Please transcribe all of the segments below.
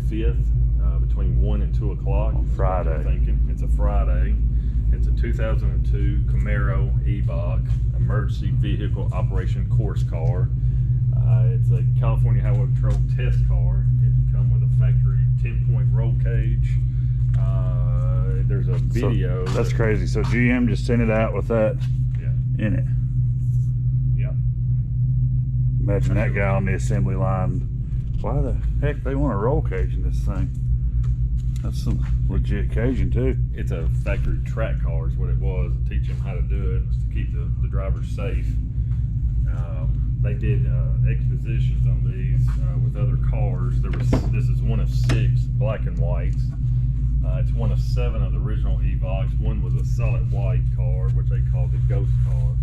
5th between 1 and 2 o'clock. On Friday. I'm thinking. It's a Friday. It's a 2002 Camaro EVOC Emergency Vehicle Operation Course Car. It's a California Highway Patrol test car. It comes with a factory 10-point roll cage. There's a video. So that's crazy. So GM just sent it out with that in it. Yeah. Imagine that guy on the assembly line. Why the heck they want a roll cage in this thing? That's some legit caging too. It's a factory track car is what it was, to teach them how to do it, to keep the drivers safe. They did expositions on these with other cars. This is one of 6 black and whites. It's one of 7 of the original EVOCs. One was a solid white car, which they called the ghost car.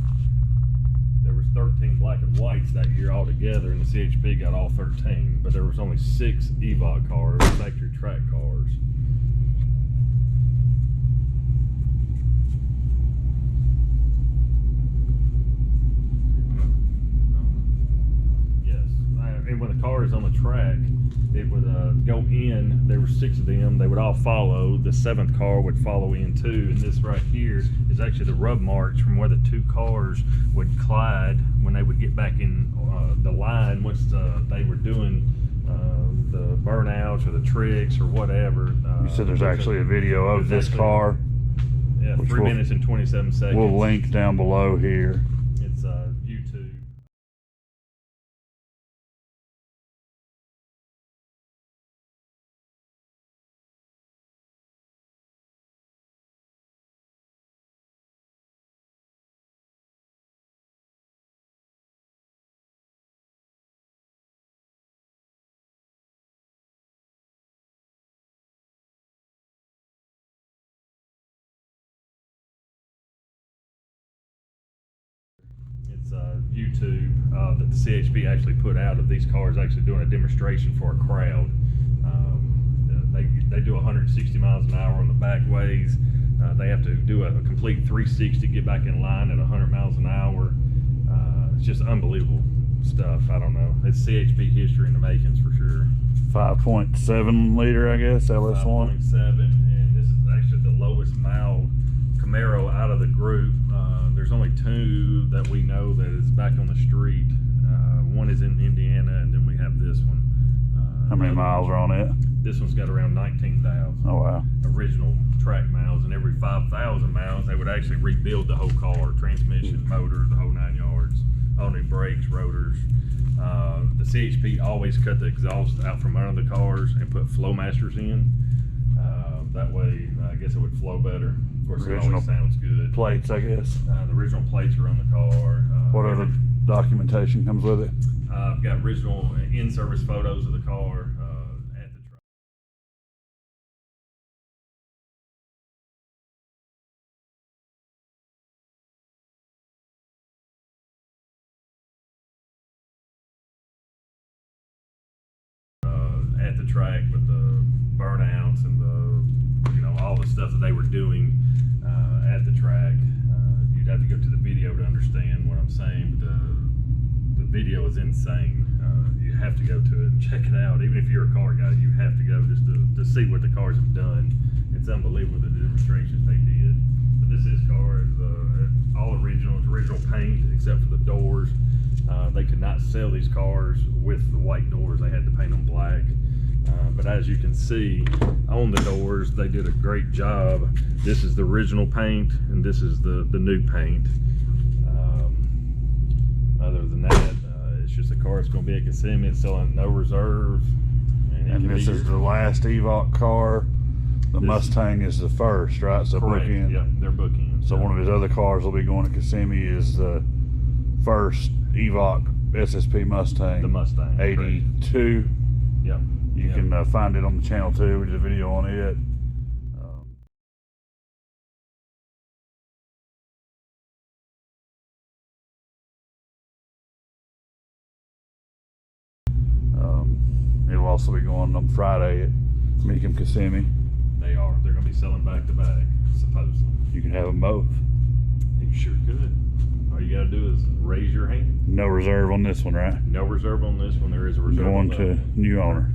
There was 13 black and whites that year altogether, and the CHP got all 13. But there was only 6 EVOC cars, factory track cars. And when the car is on the track, it would go in. There were 6 of them. They would all follow. The 7th car would follow in too. And this right here is actually the rub marks from where the 2 cars would collide when they would get back in the line once they were doing the burnouts or the tricks or whatever. You said there's actually a video of this car. Yeah, 3 minutes and 27 seconds. We'll link down below here. It's YouTube. It's YouTube that the CHP actually put out of these cars actually doing a demonstration for a crowd. They do 160 miles an hour on the back ways. They have to do a complete 360, get back in line at 100 miles an hour. It's just unbelievable stuff. I don't know. It's CHP history in the makings for sure. 5.7 liter, I guess, LS1. 5.7, and this is actually the lowest mile Camaro out of the group. There's only 2 that we know that is back on the street. One is in Indiana, and then we have this one. How many miles are on it? This one's got around 19,000. Oh wow. Original track miles, and every 5,000 miles they would actually rebuild the whole car, transmission, motor, the whole 9 yards, all new brakes, rotors. The CHP always cut the exhaust out from under the cars and put Flowmasters in. That way, I guess it would flow better. Of course, it always sounds good. Plates, I guess. The original plates are on the car. What other documentation comes with it? I've got original in-service photos of the car at the track. At the track with the burnouts and all the stuff that they were doing at the track. You'd have to go to the video to understand what I'm saying. The video is insane. You have to go to it and check it out. Even if you're a car guy, you have to go just to see what the cars have done. It's unbelievable the demonstrations they did. But this car is all original. It's original paint except for the doors. They could not sell these cars with the white doors. They had to paint them black. But as you can see on the doors, they did a great job. This is the original paint, and this is the new paint. Other than that, it's just a car that's going to be at Kissimmee. It's selling no reserve. And this is the last EVOC car. The Mustang is the first, right? So bookend. Yep, they're bookend. So one of his other cars will be going to Kissimmee is the first EVOC SSP Mustang. The Mustang. 82. Yep. You can find it on the channel too. We did a video on it. It'll also be going on Friday at Mecum Kissimmee. They're going to be selling back to back, supposedly. You can have them both. You sure could. All you got to do is raise your hand. No reserve on this one, right? No reserve on this one. There is a reserve Going on to new owner.